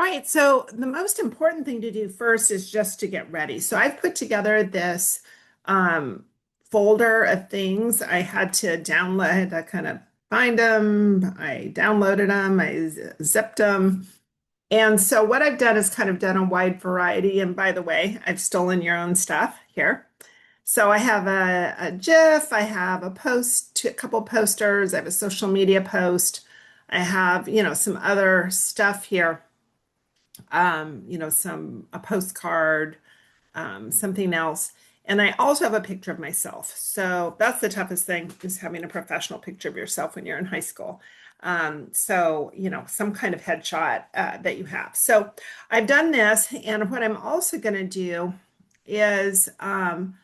All right, so the most important thing to do first is just to get ready. So I've put together this um, folder of things. I had to download, I had to kind of find them. I downloaded them, zipped them. And so what I've done is kind of done a wide variety. And by the way, I've stolen your own stuff here. So I have a GIF, I have a post, a couple posters, I have a social media post, I have, some other stuff here, a postcard, something else. And I also have a picture of myself. So that's the toughest thing is having a professional picture of yourself when you're in high school. Some kind of headshot that you have. So I've done this, and what I'm also going to do is I'm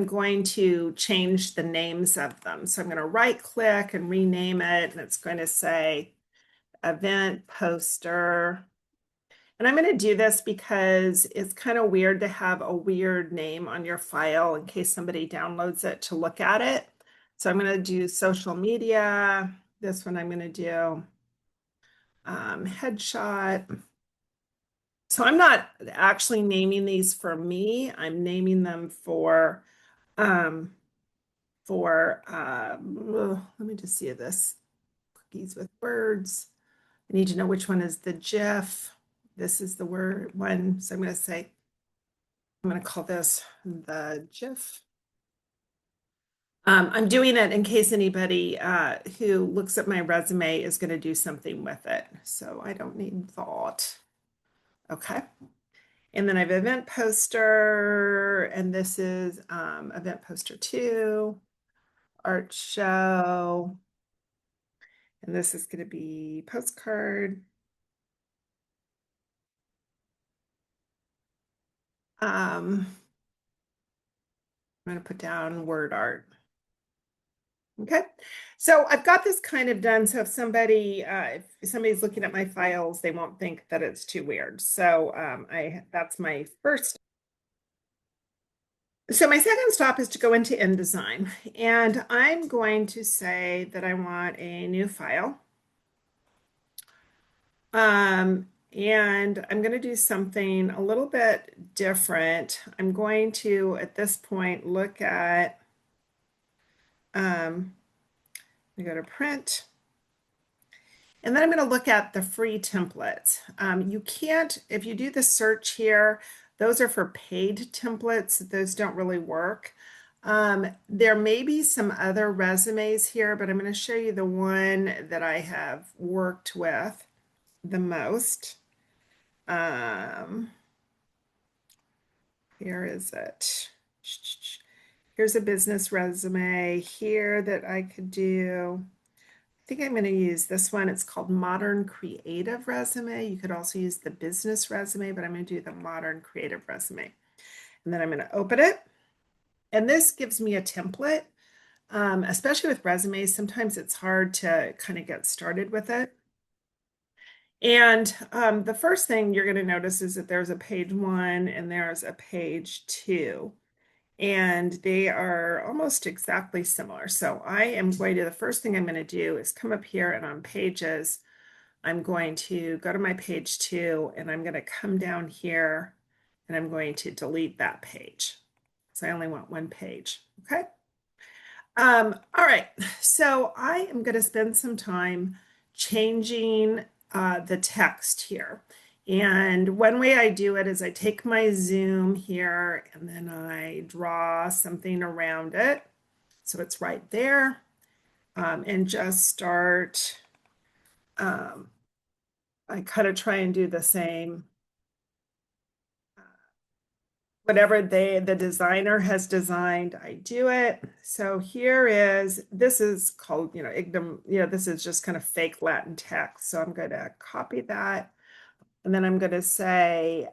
going to change the names of them. So I'm going to right click and rename it, and it's going to say event poster. And I'm going to do this because it's kind of weird to have a weird name on your file in case somebody downloads it to look at it. So I'm going to do social media. This one I'm going to do headshot. So I'm not actually naming these for me. I'm naming them um, let me just see this. Cookies with words. I need to know which one is the GIF. This is the word one. So I'm going to call this the GIF. I'm doing it in case anybody who looks at my resume is going to do something with it. So I don't need thought. Okay. And then I have event poster, and this is event poster 2, art show. And this is going to be postcard. I'm going to put down word art. Okay, so I've got this kind of done. So if somebody's looking at my files, they won't think that it's too weird. So that's my first. So my second stop is to go into InDesign, and I'm going to say that I want a new file. And I'm going to do something a little bit different. I'm going to, at this point, look at, I go to print, and then I'm going to look at the free templates. You can't, if you do the search here, those are for paid templates. Those don't really work. There may be some other resumes here, but I'm going to show you the one that I have worked with the most. Here is it. Here's a business resume here that I could do. I think I'm going to use this one. It's called Modern Creative Resume. You could also use the business resume, but I'm going to do the Modern Creative Resume. And then I'm going to open it. And this gives me a template. Especially with resumes, sometimes it's hard to kind of get started with it. And the first thing you're going to notice is that there's a page 1 and there's a page 2. And they are almost exactly similar. So the first thing I'm going to do is come up here, and on pages, I'm going to go to my page 2, and I'm going to come down here, and I'm going to delete that page. So I only want one page, okay? All right, so I am going to spend some time changing the text here. And one way I do it is I take my zoom here, and then I draw something around it. So it's right there. And just start, I kind of try and do the same. Whatever the designer has designed, I do it. So this is called, Igdom, this is just kind of fake Latin text. So I'm going to copy that. And then I'm going to say,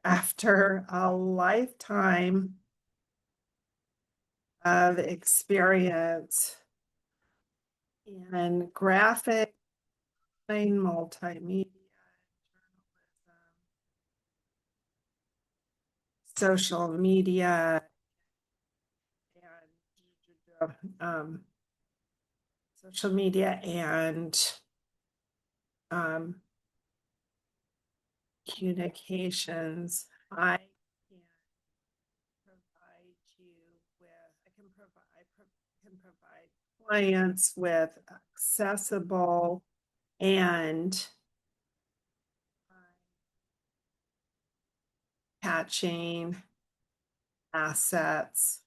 after a lifetime of experience in graphic and multimedia, social media, and social media and um, communications. I can provide you with, can provide clients with accessible and catching assets.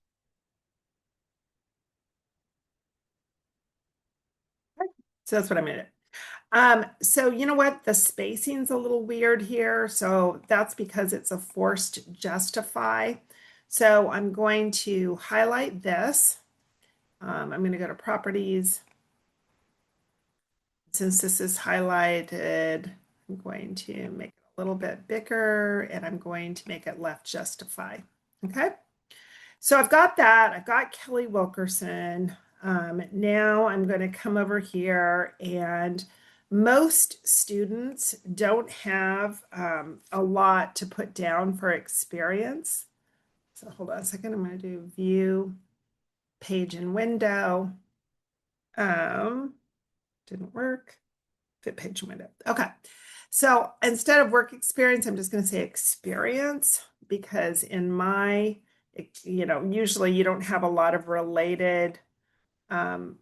So that's what I'm gonna do. So you know what? The spacing's a little weird here. So that's because it's a forced justify. So I'm going to highlight this. I'm going to go to properties. Since this is highlighted, I'm going to make it a little bit bigger and I'm going to make it left justify. Okay. So I've got that. I've got Kelly Wilkerson. Now I'm going to come over here, and most students don't have a lot to put down for experience. So hold on a second. I'm going to do view, page and window. Didn't work. Fit page and window. Okay. So instead of work experience, I'm just going to say experience because in my, usually you don't have a lot of related um,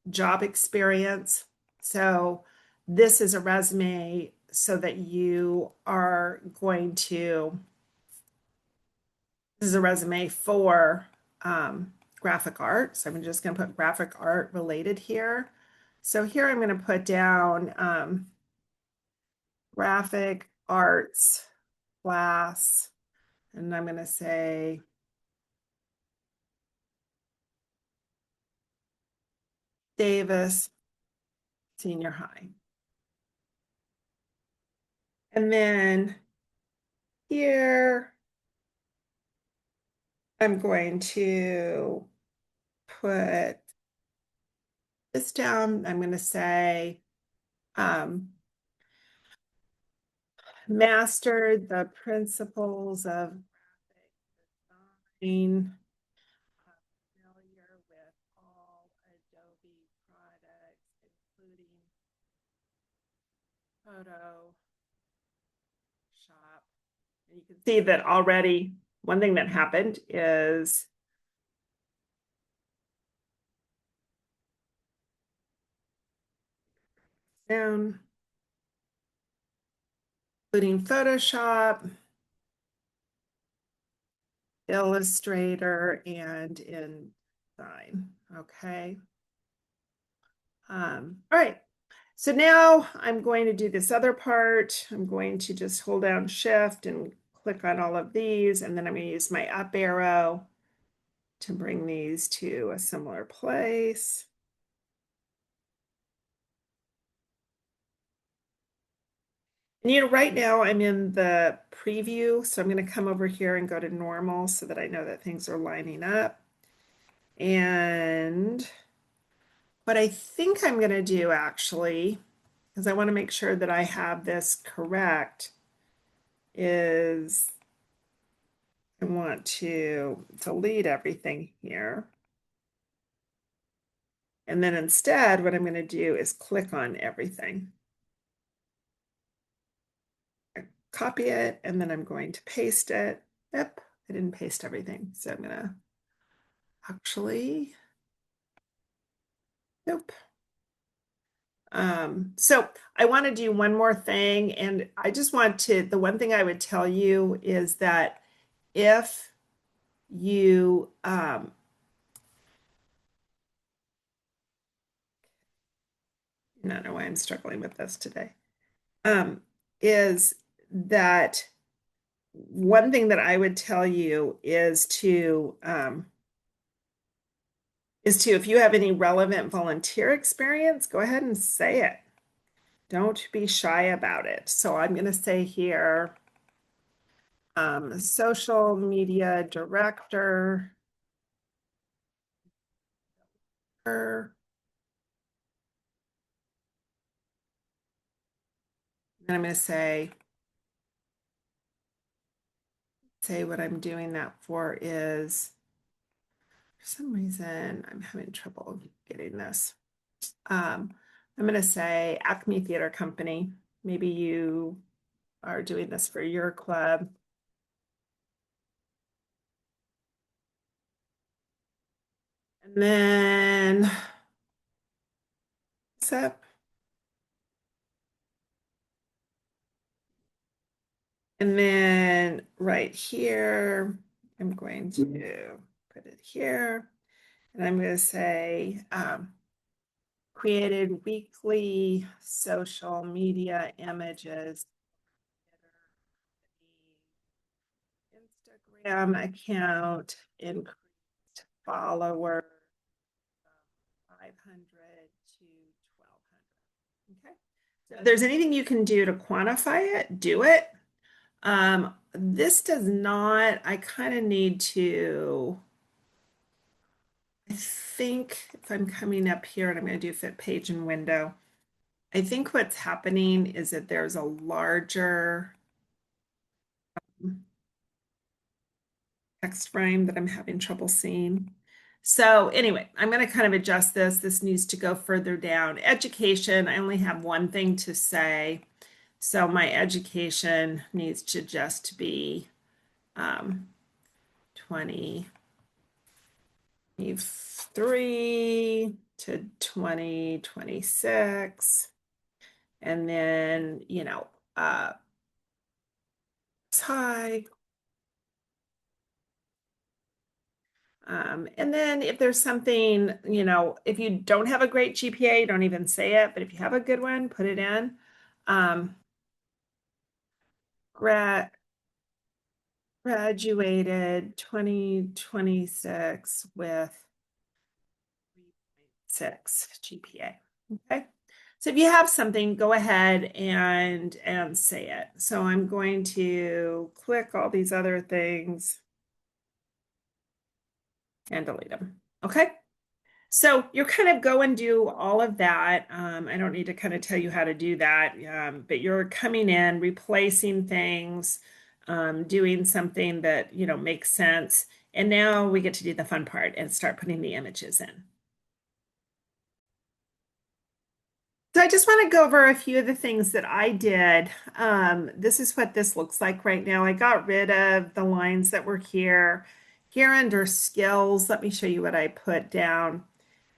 job experience. So this is a resume so that you are going to, this is a resume for graphic art. So I'm just going to put graphic art related here. So here I'm going to put down graphic arts class, and I'm going to say Davis Senior High. And then here, I'm going to put this down. I'm going to say mastered the principles of graphic design, familiar with all Adobe products, including Photoshop. And you can see that already one thing that happened is down, including Photoshop, Illustrator, and InDesign. Okay. All right. So now I'm going to do this other part. I'm going to just hold down Shift and click on all of these, and then I'm going to use my up arrow to bring these to a similar place. And right now I'm in the preview, so I'm going to come over here and go to normal so that I know that things are lining up. And what I think I'm going to do actually, because I want to make sure that I have this correct, is I want to delete everything here. And then instead, what I'm going to do is click on everything. Copy it, and then I'm going to paste it. Yep, I didn't paste everything. So I'm going to actually, nope. So I want to do one more thing, and I just want to, the one thing I would tell you is that if you, I don't know why I'm struggling with this today, is that one thing that I would tell you is to, if you have any relevant volunteer experience, go ahead and say it. Don't be shy about it. So I'm going to say here, social media director. And I'm going to say what I'm doing that for is, for some reason, I'm having trouble getting this. I'm going to say Acme Theater Company. Maybe you are doing this for your club. And then up. And then right here, I'm going to put it here. And I'm going to say created weekly social media images. Instagram account increased followers 500 to 1,200. Okay. So if there's anything you can do to quantify it, do it. This does not, I kind of need to, I think if I'm coming up here and I'm going to do fit page and window, I think what's happening is that there's a larger text frame that I'm having trouble seeing. So anyway, I'm going to kind of adjust this. This needs to go further down. Education, I only have one thing to say. So my education needs to just be 2023 to 2026. And then, high. And then if there's something, if you don't have a great GPA, don't even say it, but if you have a good one, put it in. Um, graduated 2026 with 3.6 GPA. Okay. So if you have something, go ahead and say it. So I'm going to click all these other things and delete them. Okay. So you're kind of go and do all of that. I don't need to kind of tell you how to do that, but you're coming in, replacing things, doing something that, makes sense. And now we get to do the fun part and start putting the images in. So I just want to go over a few of the things that I did. This is what this looks like right now. I got rid of the lines that were here. Here under skills, let me show you what I put down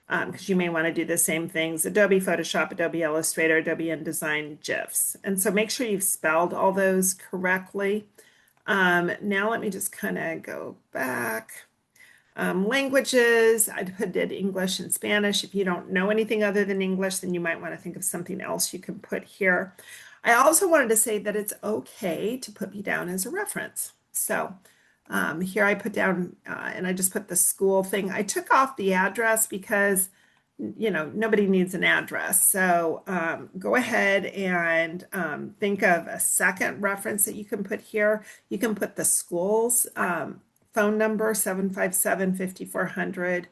because you may want to do the same things. Adobe Photoshop, Adobe Illustrator, Adobe InDesign, GIFs. And so make sure you've spelled all those correctly. Now let me just kind of go back. Languages, I did English and Spanish. If you don't know anything other than English, then you might want to think of something else you can put here. I also wanted to say that it's okay to put me down as a reference. So here I put down, and I just put the school thing. I took off the address because, nobody needs an address. So go ahead and think of a second reference that you can put here. You can put the school's phone number, 757-5400,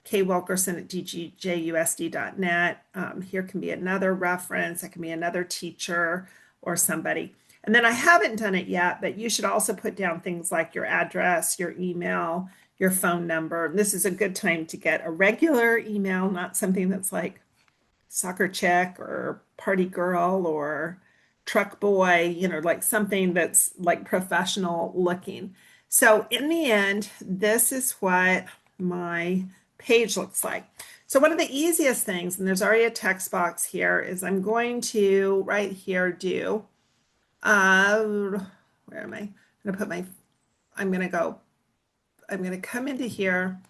kwilkerson@dgjusd.net. Here can be another reference. It can be another teacher or somebody. And then I haven't done it yet, but you should also put down things like your address, your email, your phone number. This is a good time to get a regular email, not something that's like soccer chick or party girl or truck boy, like something that's like professional looking. So in the end, this is what my page looks like. So one of the easiest things, and there's already a text box here, is I'm going to right here do, where am I? I'm going to put my, I'm going to come into here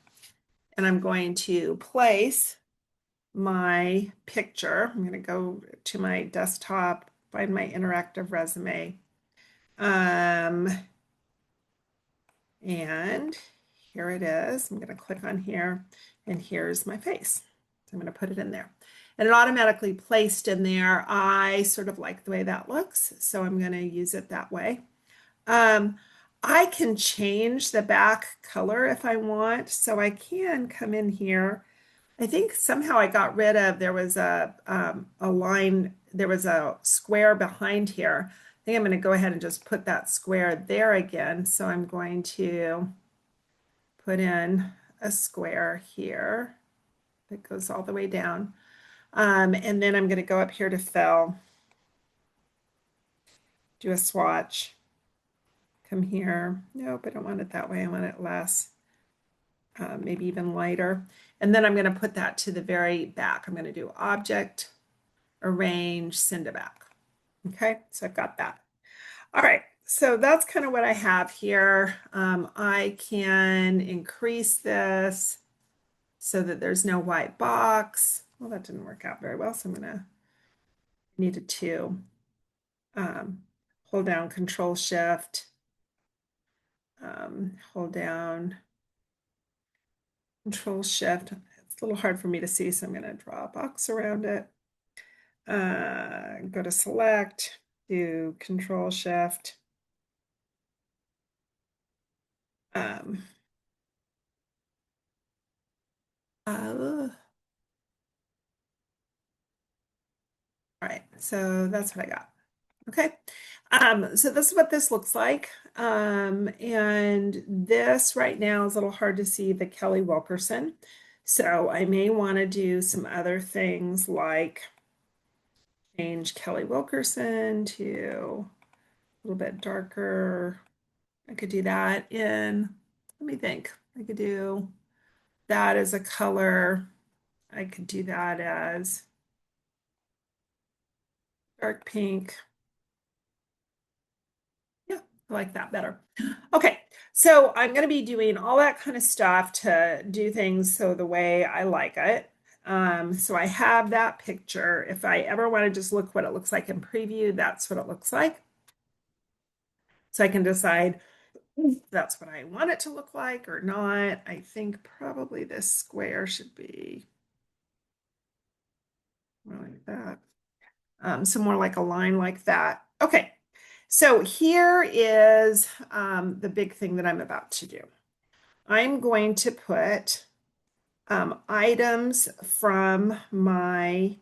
and I'm going to place my picture. I'm going to go to my desktop, find my interactive resume. And here it is. I'm going to click on here and here's my face. So I'm going to put it in there. And it automatically placed in there. I sort of like the way that looks, so I'm going to use it that way. I can change the back color if I want, so I can come in here. I think somehow I got rid of, there was a line, there was a square behind here. I think I'm going to go ahead and just put that square there again. So I'm going to put in a square here that goes all the way down. And then I'm going to go up here to fill, do a swatch, come here. Nope, I don't want it that way. I want it less, maybe even lighter. And then I'm going to put that to the very back. I'm going to do object, arrange, send it back. Okay, so I've got that. All right, so that's kind of what I have here. I can increase this so that there's no white box. Well, that didn't work out very well, so I'm gonna need a 2. Um, hold down Control Shift, hold down Control Shift. It's a little hard for me to see, so I'm gonna draw a box around it. Go to Select, do Control Shift. Um, all right, so that's what I got. Okay. So this is what this looks like. And this right now is a little hard to see the Kelly Wilkerson. So I may want to do some other things like change Kelly Wilkerson to a little bit darker. I could do that in, let me think. I could do that as a color. I could do that as dark pink. Yeah, I like that better. Okay, so I'm going to be doing all that kind of stuff to do things so the way I like it. So I have that picture. If I ever want to just look what it looks like in preview, that's what it looks like. So I can decide if that's what I want it to look like or not. I think probably this square should be more like that. So more like a line like that. Okay, so here is the big thing that I'm about to do. I'm going to put items from my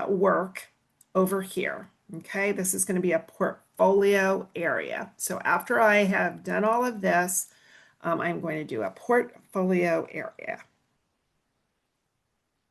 work over here. Okay, this is going to be a portfolio area. So after I have done all of this, I'm going to do a portfolio area.